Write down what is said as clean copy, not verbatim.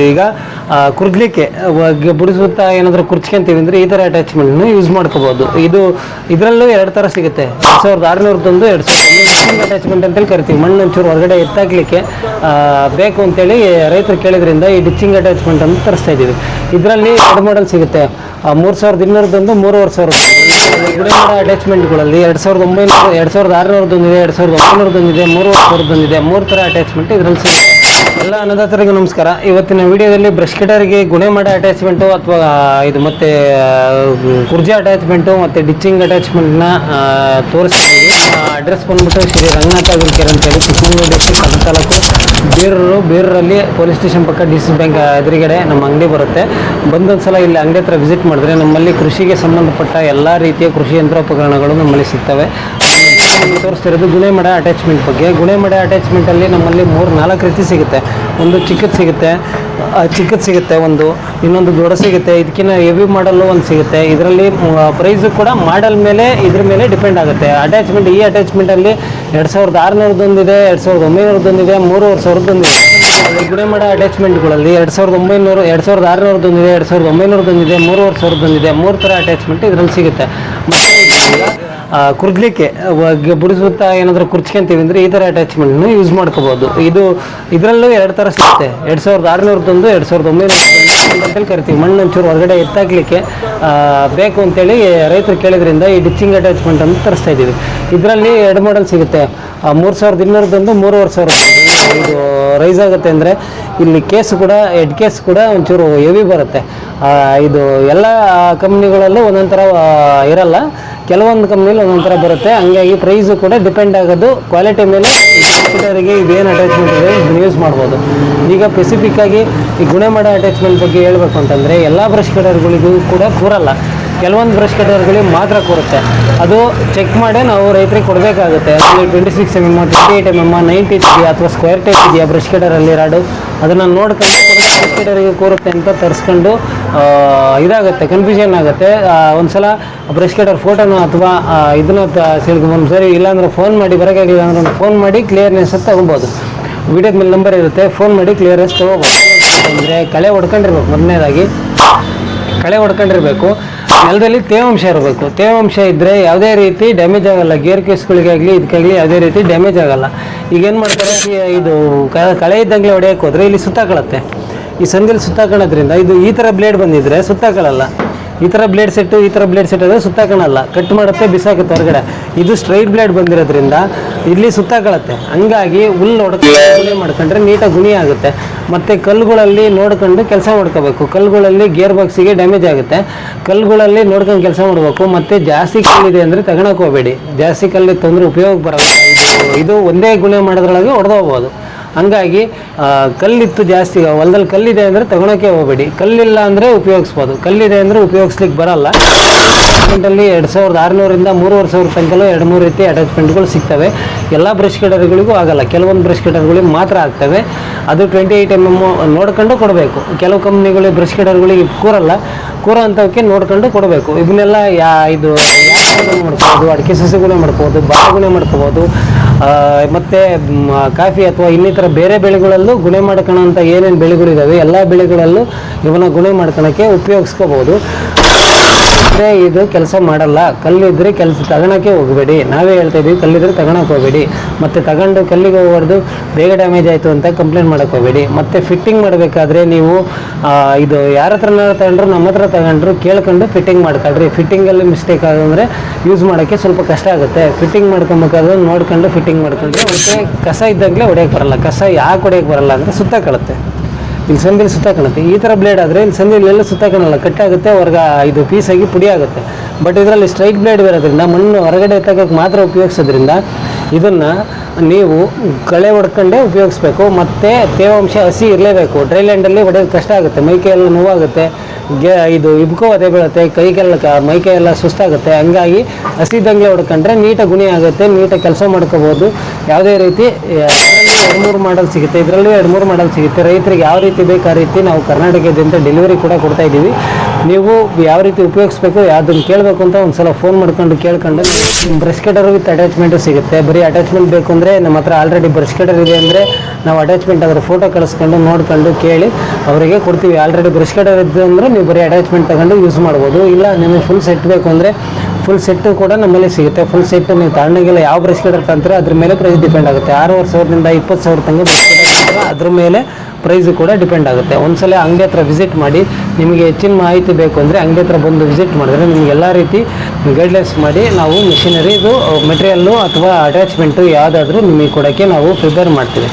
ಈಗ ಕುರ್ಗ್ಲಿಕ್ಕೆ ಬುಡಿಸುತ್ತಾ ಏನಾದರೂ ಕುರ್ಚ್ಕೊಂತೀವಿ ಅಂದರೆ ಈ ಥರ ಅಟ್ಯಾಚ್ಮೆಂಟ್ನ ಯೂಸ್ ಮಾಡ್ಕೋಬೋದು. ಇದರಲ್ಲೂ ಎರಡು ಥರ ಸಿಗುತ್ತೆ. 1600 2000 ಅಟ್ಯಾಚ್ಮೆಂಟ್ ಅಂತೇಳಿ ಕರಿತೀವಿ. ಮಣ್ಣು ಒಂಚೂರು ಹೊರಗಡೆ ಎತ್ತಾಕ್ಲಿಕ್ಕೆ ಬೇಕು ಅಂತೇಳಿ ರೈತರು ಕೇಳಿದ್ರಿಂದ ಈ ಡಿಚ್ಚಿಂಗ್ ಅಟ್ಯಾಚ್ಮೆಂಟ್ ಅಂತ ತರಿಸ್ತಾ ಇದ್ದೀವಿ. ಇದರಲ್ಲಿ ಎರಡು ಮಾಡೆಲ್ ಸಿಗುತ್ತೆ. 3200 3500 ಗುಣಮಟ್ಟ ಅಟ್ಯಾಚ್ಮೆಂಟ್ಗಳಲ್ಲಿ 2900 2600 ಇದೆ, 2900 ಇದೆ, 3000 ಇದೆ. 3 ಥರ ಅಟ್ಯಾಚ್ಮೆಂಟ್ ಇದರಲ್ಲಿ ಸಿಗುತ್ತೆ. ಎಲ್ಲ ಅನ್ನದಾತರಿಗೆ ನಮಸ್ಕಾರ. ಇವತ್ತಿನ ವಿಡಿಯೋದಲ್ಲಿ ಬ್ರಷ್ ಕಟರ್ಗೆ ಗುಣಮಟ್ಟ ಅಟ್ಯಾಚ್ಮೆಂಟು ಅಥವಾ ಇದು ಮತ್ತು ಕುರ್ಜಿ ಅಟ್ಯಾಚ್ಮೆಂಟು ಮತ್ತು ಡಿಚ್ಚಿಂಗ್ ಅಟ್ಯಾಚ್ಮೆಂಟ್ನ ತೋರಿಸ್ತೀವಿ. ಅಡ್ರೆಸ್ ಬಂದ್ಬಿಟ್ಟು ಶ್ರೀ ರಂಗನಾಥ ಅಗ್ರಿಕೇರ್ ಅಂತೇಳಿ Chikkamagaluru district Kadaba taluk ಬೇರೂರಲ್ಲಿ police station ಪಕ್ಕ ಡಿ.ಸಿ ಬ್ಯಾಂಕ್ ಎದುರುಗಡೆ ನಮ್ಮ ಅಂಗಡಿ ಬರುತ್ತೆ. ಬಂದೊಂದ್ಸಲ ಇಲ್ಲಿ ಅಂಗಡಿ ಹತ್ರ ವಿಸಿಟ್ ಮಾಡಿದ್ರೆ ನಮ್ಮಲ್ಲಿ ಕೃಷಿಗೆ ಸಂಬಂಧಪಟ್ಟ ಎಲ್ಲ ರೀತಿಯ ಕೃಷಿ ಯಂತ್ರೋಪಕರಣಗಳು ನಮ್ಮಲ್ಲಿ ಸಿಗ್ತವೆ. ತೋರಿಸ್ತಿರೋದು ಗುಣಮಟ್ಟ ಅಟ್ಯಾಚ್ಮೆಂಟ್ ಬಗ್ಗೆ. ಗುಣಮಟ್ಟ ಅಟ್ಯಾಚ್ಮೆಂಟಲ್ಲಿ ನಮ್ಮಲ್ಲಿ 3-4 ರೀತಿ ಸಿಗುತ್ತೆ. ಒಂದು ಚಿಕ್ಕದು ಸಿಗುತ್ತೆ, ಒಂದು ಇನ್ನೊಂದು ದೊಡ್ಡ ಸಿಗುತ್ತೆ. ಇದಕ್ಕಿಂತ ಹೆವಿ ಮಾಡಲು ಒಂದು ಸಿಗುತ್ತೆ. ಇದರಲ್ಲಿ ಪ್ರೈಸು ಕೂಡ ಮಾಡಲ್ ಮೇಲೆ ಇದ್ರ ಮೇಲೆ ಡಿಪೆಂಡ್ ಆಗುತ್ತೆ. ಅಟ್ಯಾಚ್ಮೆಂಟ್ ಈ ಅಟ್ಯಾಚ್ಮೆಂಟಲ್ಲಿ 2600 ಇದೆ, 2900 ಇದೆ, 3000 ಇದೆ. ಗುಣಮಟ್ಟ ಅಟ್ಯಾಚ್ಮೆಂಟ್ಗಳಲ್ಲಿ 2900 2600 ಇದೆ, 2900 ಇದೆ, 3000 ಇದೆ. 3 ಥರ ಅಟ್ಯಾಚ್ಮೆಂಟ್ ಇದರಲ್ಲಿ ಸಿಗುತ್ತೆ. ಮತ್ತು ಕುರ್ಗ್ಲಿಕ್ಕೆ ಬುಡಿಸುತ್ತಾ ಏನಾದರೂ ಕುರ್ಚ್ಕೊಂತೀವಿ ಅಂದರೆ ಈ ಥರ ಅಟ್ಯಾಚ್ಮೆಂಟ್ನ ಯೂಸ್ ಮಾಡ್ಕೋಬೋದು. ಇದರಲ್ಲೂ ಎರಡು ಥರ ಸಿಗುತ್ತೆ. 2600 2900 ಅಂತೇಳಿ ಕರಿತೀವಿ. ಮಣ್ಣು ಒಂಚೂರು ಹೊರಗಡೆ ಎತ್ತಾಕ್ಲಿಕ್ಕೆ ಬೇಕು ಅಂತೇಳಿ ರೈತರು ಕೇಳಿದ್ರಿಂದ ಈ ಡಿಚ್ಚಿಂಗ್ ಅಟ್ಯಾಚ್ಮೆಂಟ್ ಅಂತ ತರಿಸ್ತಾ ಇದ್ದೀವಿ. ಇದರಲ್ಲಿ ಎರಡು ಮಾಡೆಲ್ ಸಿಗುತ್ತೆ. 3200 3000 ಇದು ರೈಸ್ ಆಗುತ್ತೆ. ಅಂದರೆ ಇಲ್ಲಿ ಕೇಸ್ ಕೂಡ ಹೆಡ್ ಕೇಸ್ ಕೂಡ ಒಂಚೂರು ಹೆವಿ ಬರುತ್ತೆ. ಇದು ಎಲ್ಲ ಕಂಪ್ನಿಗಳಲ್ಲೂ ಒಂದೊಂದು ಥರ ಇರಲ್ಲ, ಕೆಲವೊಂದು ಕಂಪ್ನಿಲಿ ಒಂದೊಂದು ಥರ ಬರುತ್ತೆ. ಹಂಗಾಗಿ ಪ್ರೈಸು ಕೂಡ ಡಿಪೆಂಡ್ ಆಗೋದು ಕ್ವಾಲಿಟಿ ಮೇಲೆ. ಕಂಪ್ಯೂಟರಿಗೆ ಇದೇನು ಅಟ್ಯಾಚ್ಮೆಂಟ್ ಇದೆ ಇದನ್ನು ಯೂಸ್ ಮಾಡ್ಬೋದು. ಈಗ ಸ್ಪೆಸಿಫಿಕ್ಕಾಗಿ ಈ ಗುಣಮಟ್ಟ ಅಟ್ಯಾಚ್ಮೆಂಟ್ ಬಗ್ಗೆ ಹೇಳಬೇಕು ಅಂತಂದರೆ ಎಲ್ಲ ಬ್ರಷ್ ಕಟರ್ಗಳಿಗೂ ಕೂಡ ಕೂರಲ್ಲ. ಕೆಲವೊಂದು ಬ್ರಷ್ ಕಟರ್ಗಳಿಗೆ ಮಾತ್ರ ಕೂರುತ್ತೆ. ಅದು ಚೆಕ್ ಮಾಡಿ ನಾವು ರೈತರಿಗೆ ಕೊಡಬೇಕಾಗುತ್ತೆ. ಅದರಲ್ಲಿ 26 mm 28 mm 90 ಇದೆಯಾ ಅಥವಾ ಸ್ಕ್ವೇರ್ ಟೈಪ್ ಇದೆಯಾ ಬ್ರಷ್ ಕಟರಲ್ಲಿ ರಾಡು, ಅದನ್ನು ನೋಡ್ಕೊಂಡು ಬ್ರಷ್ ಕಟರಿಗೆ ಕೂರುತ್ತೆ ಅಂತ ತರಿಸ್ಕೊಂಡು ಇದಾಗುತ್ತೆ, ಕನ್ಫ್ಯೂಷನ್ ಆಗುತ್ತೆ. ಒಂದು ಸಲ ಬ್ರಷ್ ಕಟರ್ ಫೋಟೋನ ಅಥವಾ ಇದನ್ನು ಸಿಳ್ಕೊಂಡು ಸರಿ ಇಲ್ಲಾಂದ್ರೆ ಫೋನ್ ಮಾಡಿ, ಬರೋಕ್ಕಾಗಿಲ್ಲ ಅಂದ್ರೆ ಫೋನ್ ಮಾಡಿ ಕ್ಲಿಯರ್ನೆಸ್ ಅಂತ ತೊಗೊಬೋದು. ವಿಡಿಯೋದ ಮೇಲೆ ನಂಬರ್ ಇರುತ್ತೆ, ಫೋನ್ ಮಾಡಿ ಕ್ಲಿಯರೆನ್ಸ್ ತೊಗೋಬೋದು. ಅಂದರೆ ಕಳೆ ಹೊಡ್ಕೊಂಡಿರ್ಬೇಕು. ಮೊದಲನೇದಾಗಿ ಕಳೆ ಹೊಡ್ಕೊಂಡಿರ್ಬೇಕು. ನೆಲದಲ್ಲಿ ತೇವಾಂಶ ಇರಬೇಕು. ತೇವಾಂಶ ಇದ್ದರೆ ಯಾವುದೇ ರೀತಿ ಡ್ಯಾಮೇಜ್ ಆಗೋಲ್ಲ. ಗೇರ್ ಕೇಸ್ಗಳಿಗಾಗಲಿ ಇದಕ್ಕಾಗಲಿ ಯಾವುದೇ ರೀತಿ ಡ್ಯಾಮೇಜ್ ಆಗೋಲ್ಲ. ಈಗೇನು ಮಾಡ್ತಾರೆ, ಇದು ಕಳೆ ಇದ್ದಂಗೆ ಹೊಡೆಯೋಕ್ಕೆ ಹೋದರೆ ಇಲ್ಲಿ ಸುತ್ತಾಕೊಳ್ಳುತ್ತೆ. ಈ ಸಂದಿಯಲ್ಲಿ ಸುತ್ತಾಕೊಳ್ಳೋದ್ರಿಂದ ಇದು ಈ ಥರ ಬ್ಲೇಡ್ ಬಂದಿದ್ದರೆ ಸುತ್ತಾಕೊಳ್ಳಲ್ಲ. ಈ ಥರ ಬ್ಲೇಡ್ ಸೆಟ್ಟು ಆದರೆ ಸುತ್ತಾಕೊಳ್ಳಲ್ಲ, ಕಟ್ ಮಾಡುತ್ತೆ, ಬಿಸಾಕುತ್ತೆ ಹೊರಗಡೆ. ಇದು ಸ್ಟ್ರೈಟ್ ಬ್ಲೇಡ್ ಬಂದಿರೋದ್ರಿಂದ ಇಲ್ಲಿ ಸುತ್ತಾಕೊಳ್ಳುತ್ತೆ. ಹಂಗಾಗಿ ಹುಲ್ಲು ಗುಣಿ ಮಾಡ್ಕೊಂಡ್ರೆ ನೀಟಾಗಿ ಗುಣಿ ಆಗುತ್ತೆ. ಮತ್ತು ಕಲ್ಲುಗಳಲ್ಲಿ ನೋಡ್ಕೊಂಡು ಕೆಲಸ ಮಾಡ್ಕೋಬೇಕು. ಕಲ್ಲುಗಳಲ್ಲಿ ಗೇರ್ ಬಾಕ್ಸಿಗೆ ಡ್ಯಾಮೇಜ್ ಆಗುತ್ತೆ. ಕಲ್ಲುಗಳಲ್ಲಿ ನೋಡ್ಕೊಂಡು ಕೆಲಸ ಮಾಡಬೇಕು. ಮತ್ತು ಜಾಸ್ತಿ ಕಲ್ಲಿದೆ ಅಂದರೆ ತಗೊಳಕ್ಕೆ ಹೋಗಬೇಡಿ. ಜಾಸ್ತಿ ಕಲ್ಲಿತ್ತು ಅಂದರೆ ಉಪಯೋಗ ಬರಲ್ಲ. ಇದು ಒಂದೇ ಗುಣಿ ಮಾಡೋದ್ರೊಳಗೆ ಹೊಡೆದೋಗ್ಬೋದು. ಹಂಗಾಗಿ ಕಲ್ಲಿತ್ತು ಜಾಸ್ತಿ ಹೊಲದಲ್ಲಿ ಕಲ್ಲಿದೆ ಅಂದರೆ ತಗೊಳಕ್ಕೆ ಹೋಗಬೇಡಿ. ಕಲ್ಲಿಲ್ಲ ಅಂದರೆ ಉಪಯೋಗಿಸ್ಬೋದು. ಕಲ್ಲಿದೆ ಅಂದರೆ ಉಪಯೋಗಿಸ್ಲಿಕ್ಕೆ ಬರಲ್ಲ. ಅಟ್ಯಾಚ್ಮೆಂಟಲ್ಲಿ 2600 3000 ತನಕಲೂ 2-3 ರೀತಿ ಅಟ್ಯಾಚ್ಮೆಂಟ್ಗಳು ಸಿಗ್ತವೆ. ಎಲ್ಲ ಬ್ರಷ್ ಕಟರ್ಗಳಿಗೂ ಆಗಲ್ಲ, ಕೆಲವೊಂದು ಬ್ರಷ್ ಕಟರ್ಗಳಿಗೆ ಮಾತ್ರ ಆಗ್ತವೆ. ಅದು 28 mm ನೋಡ್ಕೊಂಡು ಕೊಡಬೇಕು. ಕೆಲವು ಕಂಪ್ನಿಗಳಿಗೆ ಬ್ರಷ್ ಕಟರ್ಗಳಿಗೆ ಕೂರೋ ಅಂಥವಕ್ಕೆ ನೋಡ್ಕೊಂಡು ಕೊಡಬೇಕು. ಇವನ್ನೆಲ್ಲ ಇದು ಮಾಡ್ಕೋಬೋದು, ಅಡಿಕೆ ಸಸಿಗಳೇ ಮಾಡ್ಕೋಬೋದು, ಬಾಳೆಗೊನೆ ಮಾಡ್ಕೋಬೋದು. ಮತ್ತು ಕಾಫಿ ಅಥವಾ ಇನ್ನಿತರ ಬೇರೆ ಬೆಳೆಗಳಲ್ಲೂ ಗುಣೆ ಮಾಡ್ಕೊಳ್ಳೋಂಥ ಏನೇನು ಬೆಳೆಗಳಿದ್ದಾವೆ ಎಲ್ಲ ಬೆಳೆಗಳಲ್ಲೂ ಇವನ್ನ ಗುಣೆ ಮಾಡ್ಕೊಳಕ್ಕೆ ಉಪಯೋಗಿಸ್ಕೋಬೋದು. ಇದು ಕೆಲಸ ಮಾಡಲ್ಲ. ಕಲ್ಲಿದ್ದರೆ ಕೆಲಸ ತಗೊಳಕ್ಕೆ ಹೋಗಬೇಡಿ. ನಾವೇ ಹೇಳ್ತಾ ಇದ್ದೀವಿ, ಕಲ್ಲಿದ್ರೆ ತಗೊಳಕ್ಕೆ ಹೋಗಬೇಡಿ. ಮತ್ತು ತಗೊಂಡು ಕಲ್ಲಿಗೆ ಹೋಗ್ಬಾರ್ದು, ಬೇಗ ಡ್ಯಾಮೇಜ್ ಆಯಿತು ಅಂತ ಕಂಪ್ಲೇಂಟ್ ಮಾಡೋಕ್ಕೆ ಹೋಗಬೇಡಿ. ಮತ್ತು ಫಿಟ್ಟಿಂಗ್ ಮಾಡಬೇಕಾದ್ರೆ ನೀವು ಇದು ಯಾರ ಹತ್ರನ ತಗೊಂಡ್ರು, ನಮ್ಮ ಹತ್ರ ತಗೊಂಡ್ರು ಕೇಳ್ಕೊಂಡು ಫಿಟ್ಟಿಂಗ್ ಮಾಡ್ಕೊಳ್ರಿ. ಫಿಟ್ಟಿಂಗಲ್ಲಿ ಮಿಸ್ಟೇಕ್ ಆಗೋಂದರೆ ಯೂಸ್ ಮಾಡೋಕ್ಕೆ ಸ್ವಲ್ಪ ಕಷ್ಟ ಆಗುತ್ತೆ. ಫಿಟ್ಟಿಂಗ್ ಮಾಡ್ಕೊಬೇಕಾದ್ರೆ ನೋಡ್ಕೊಂಡು ಫಿಟ್ಟಿಂಗ್ ಮಾಡ್ಕೊಂಡ್ರೆ ಮತ್ತು ಕಸ ಇದ್ದಾಗಲೇ ಹೊಡೆಯೋಕ್ಕೆ ಬರಲ್ಲ. ಕಸ ಯಾಕೆ ಹೊಡೆಯೋಕ್ಕೆ ಬರಲ್ಲ ಅಂದರೆ ಸುತ್ತಾಕೊಳ್ಳುತ್ತೆ. ಇಲ್ಲಿ ಸಂದಿಯಲ್ಲಿ ಸುತ್ತಾಕೊಳ್ಳುತ್ತೆ. ಈ ಥರ ಬ್ಲೇಡ್ ಆದರೆ ಇಲ್ಲಿ ಸಂದಿಯಲ್ಲೆಲ್ಲ ಸುತ್ತಾಕೊಳ್ಳಲ್ಲ, ಕಟ್ಟಾಗುತ್ತೆ, ಇದು ಪೀಸಾಗಿ ಪುಡಿ ಆಗುತ್ತೆ. ಬಟ್ ಇದರಲ್ಲಿ ಸ್ಟ್ರೈಟ್ ಬ್ಲೇಡ್ ಇರೋದ್ರಿಂದ ಮಣ್ಣು ಹೊರಗಡೆ ಎತ್ತಕ್ಕೆ ಮಾತ್ರ ಉಪಯೋಗಿಸೋದ್ರಿಂದ ಇದನ್ನು ನೀವು ಕಳೆ ಹೊಡ್ಕೊಂಡೇ ಉಪಯೋಗಿಸ್ಬೇಕು. ಮತ್ತು ತೇವಾಂಶ ಹಸಿ ಇರಲೇಬೇಕು. ಡ್ರೈ ಲ್ಯಾಂಡಲ್ಲಿ ಹೊಡೆಯೋದು ಕಷ್ಟ ಆಗುತ್ತೆ, ಮೈಕೈಯೆಲ್ಲ ನೋವಾಗುತ್ತೆ, ಇದು ಇಬ್ಕೋ ಅದೇ ಬೀಳುತ್ತೆ, ಮೈಕೈ ಎಲ್ಲ ಸುಸ್ತಾಗುತ್ತೆ. ಹಂಗಾಗಿ ಹಸಿದಂಗೆ ಹೊಡ್ಕೊಂಡ್ರೆ ನೀಟಾಗಿ ಗುಣಿ ಆಗುತ್ತೆ, ನೀಟಾಗಿ ಕೆಲಸ ಮಾಡ್ಕೋಬೋದು. ಯಾವುದೇ ರೀತಿ 2-3 ಮಾಡಲ್ ಸಿಗುತ್ತೆ. ಇದರಲ್ಲಿ 2-3 ಮಾಡಲ್ ಸಿಗುತ್ತೆ. ರೈತರಿಗೆ ಯಾವ ರೀತಿ ಬೇಕು ಆ ರೀತಿ ನಾವು ಕರ್ನಾಟಕದಿಂದ ಡೆಲಿವರಿ ಕೂಡ ಕೊಡ್ತಾ ಇದ್ದೀವಿ. ನೀವು ಯಾವ ರೀತಿ ಉಪಯೋಗಿಸ್ಬೇಕು ಯಾವುದನ್ನು ಕೇಳಬೇಕು ಅಂತ ಒಂದ್ಸಲ ಫೋನ್ ಮಾಡ್ಕೊಂಡು ಕೇಳ್ಕೊಂಡು ಬ್ರಷ್ ಕಟರ್ ವಿತ್ ಅಟ್ಯಾಚ್ಮೆಂಟು ಸಿಗುತ್ತೆ. ಬರೀ ಅಟ್ಯಾಚ್ಮೆಂಟ್ ಬೇಕು ಅಂದರೆ ನಮ್ಮ ಹತ್ರ ಆಲ್ರೆಡಿ ಬ್ರಷ್ ಕಟರ್ ಇದೆ ಅಂದರೆ ನಾವು ಅಟ್ಯಾಚ್ಮೆಂಟ್ ಅದರ ಫೋಟೋ ಕಳಿಸ್ಕೊಂಡು ನೋಡ್ಕೊಂಡು ಕೇಳಿ ಅವರಿಗೆ ಕೊಡ್ತೀವಿ. ಆಲ್ರೆಡಿ ಬ್ರಷ್ ಕಟರ್ ಇದ್ದು ಅಂದರೆ ನೀವು ಬರೀ ಅಟ್ಯಾಚ್ಮೆಂಟ್ ತಗೊಂಡು ಯೂಸ್ ಮಾಡ್ಬೋದು. ಇಲ್ಲ ನಿಮಗೆ ಫುಲ್ ಸೆಟ್ ಬೇಕು ಅಂದರೆ ಫುಲ್ ಸೆಟ್ಟು ಕೂಡ ನಮ್ಮಲ್ಲಿ ಸಿಗುತ್ತೆ. ಫುಲ್ ಸೆಟ್ ನೀವು ತಗೊಂಡಾಗೆಲ್ಲ ಯಾವ ಬ್ರಷ್ ಕಟರ್ ತಂದರೆ ಅದ್ರ ಮೇಲೆ ಪ್ರೈಸ್ ಡಿಪೆಂಡ್ ಆಗುತ್ತೆ. 6,500ದಿಂದ 20,000 ತನಕ ಬ್ರಷ್ ಕಟರ್ ಅದ್ರ ಮೇಲೆ ಪ್ರೈಸು ಕೂಡ ಡಿಪೆಂಡ್ ಆಗುತ್ತೆ. ಒಂದ್ಸಲ ಅಂಗಡಿ ಹತ್ರ ವಿಸಿಟ್ ಮಾಡಿ, ನಿಮಗೆ ಹೆಚ್ಚಿನ ಮಾಹಿತಿ ಬೇಕು ಅಂದರೆ ಅಂಗಡಿ ಹತ್ರ ಬಂದು ವಿಸಿಟ್ ಮಾಡಿದ್ರೆ ನಿಮ್ಗೆ ಎಲ್ಲ ರೀತಿ ಗೈಡ್ಲೈನ್ಸ್ ಮಾಡಿ ನಾವು ಮಿಷಿನರಿ ಇದು ಮೆಟೀರಿಯಲ್ಲು ಅಥವಾ ಅಟ್ಯಾಚ್ಮೆಂಟು ಯಾವುದಾದ್ರೂ ನಿಮಗೆ ಕೊಡೋಕ್ಕೆ ನಾವು ಪ್ರಿಪೇರ್ ಮಾಡ್ತೀವಿ.